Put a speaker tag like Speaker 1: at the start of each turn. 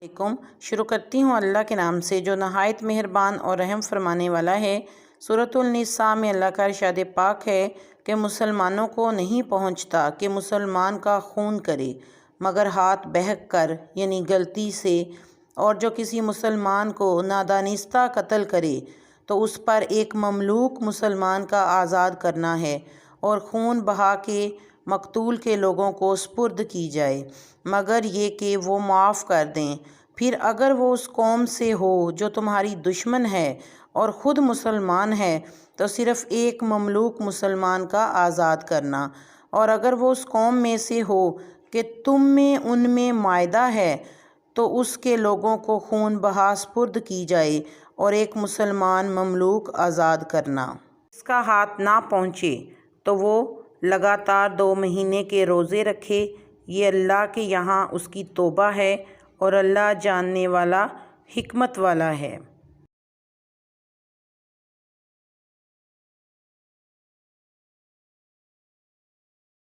Speaker 1: علیکم۔ شروع کرتی ہوں اللہ کے نام سے جو نہایت مہربان اور رحم فرمانے والا ہے۔ سورۃ النساء میں اللہ کا ارشاد پاک ہے کہ مسلمانوں کو نہیں پہنچتا کہ مسلمان کا خون کرے مگر ہاتھ بہک کر، یعنی غلطی سے، اور جو کسی مسلمان کو نادانستہ قتل کرے تو اس پر ایک مملوک مسلمان کا آزاد کرنا ہے اور خون بہا کے مقتول کے لوگوں کو سپرد کی جائے، مگر یہ کہ وہ معاف کر دیں۔ پھر اگر وہ اس قوم سے ہو جو تمہاری دشمن ہے اور خود مسلمان ہے تو صرف ایک مملوک مسلمان کا آزاد کرنا، اور اگر وہ اس قوم میں سے ہو کہ تم میں ان میں معاہدہ ہے تو اس کے لوگوں کو خون بہا سپرد کی جائے اور ایک مسلمان مملوک آزاد کرنا۔ اس کا ہاتھ نہ پہنچے تو وہ لگاتار 2 مہینے کے روزے رکھے، یہ اللہ کے یہاں اس کی توبہ ہے اور اللہ جاننے والا، حکمت والا ہے۔